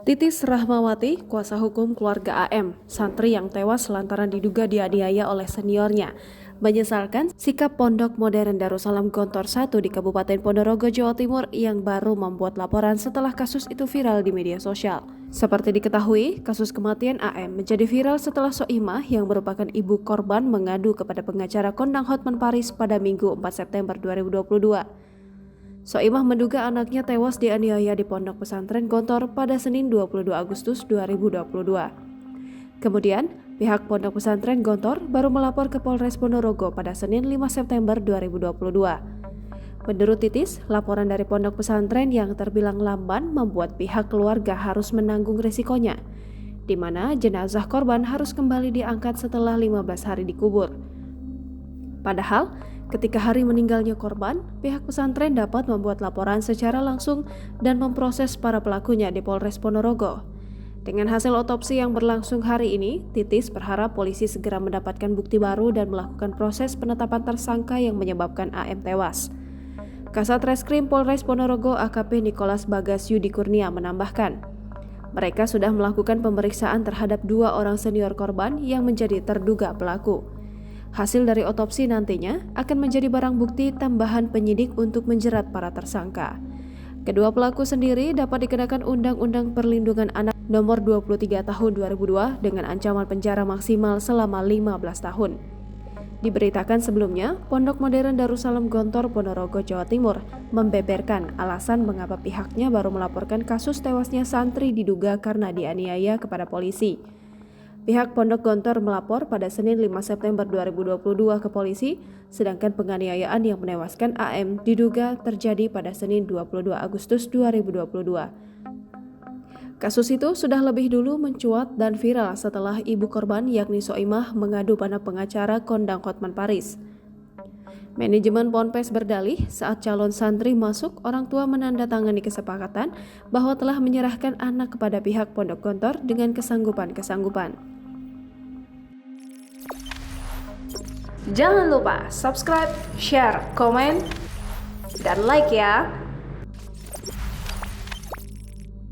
Titis Rahmawati, kuasa hukum keluarga AM, santri yang tewas lantaran diduga dianiaya oleh seniornya, menyesalkan sikap Pondok Modern Darussalam Gontor 1 di Kabupaten Ponorogo, Jawa Timur yang baru membuat laporan setelah kasus itu viral di media sosial. Seperti diketahui, kasus kematian AM menjadi viral setelah Soimah yang merupakan ibu korban mengadu kepada pengacara kondang Hotman Paris pada Minggu 4 September 2022. Soimah menduga anaknya tewas dianiaya di Pondok Pesantren Gontor pada Senin 22 Agustus 2022. Kemudian, pihak Pondok Pesantren Gontor baru melapor ke Polres Ponorogo pada Senin 5 September 2022. Menurut Titis, laporan dari Pondok Pesantren yang terbilang lamban membuat pihak keluarga harus menanggung risikonya, di mana jenazah korban harus kembali diangkat setelah 15 hari dikubur. Padahal, ketika hari meninggalnya korban, pihak pesantren dapat membuat laporan secara langsung dan memproses para pelakunya di Polres Ponorogo. Dengan hasil otopsi yang berlangsung hari ini, Titis berharap polisi segera mendapatkan bukti baru dan melakukan proses penetapan tersangka yang menyebabkan AM tewas. Kasat Reskrim Polres Ponorogo AKP Nicholas Bagas Yudi Kurnia menambahkan, mereka sudah melakukan pemeriksaan terhadap 2 orang senior korban yang menjadi terduga pelaku. Hasil dari otopsi nantinya akan menjadi barang bukti tambahan penyidik untuk menjerat para tersangka. Kedua pelaku sendiri dapat dikenakan Undang-Undang Perlindungan Anak Nomor 23 Tahun 2002 dengan ancaman penjara maksimal selama 15 tahun. Diberitakan sebelumnya, Pondok Modern Darussalam Gontor Ponorogo, Jawa Timur membeberkan alasan mengapa pihaknya baru melaporkan kasus tewasnya santri diduga karena dianiaya kepada polisi. Pihak Pondok Gontor melapor pada Senin 5 September 2022 ke polisi, sedangkan penganiayaan yang menewaskan AM diduga terjadi pada Senin 22 Agustus 2022. Kasus itu sudah lebih dulu mencuat dan viral setelah ibu korban yakni Soimah mengadu pada pengacara kondang Hotman Paris. Manajemen Ponpes berdalih saat calon santri masuk, orang tua menandatangani kesepakatan bahwa telah menyerahkan anak kepada pihak Pondok Gontor dengan kesanggupan. Jangan lupa subscribe, share, komen, dan like ya!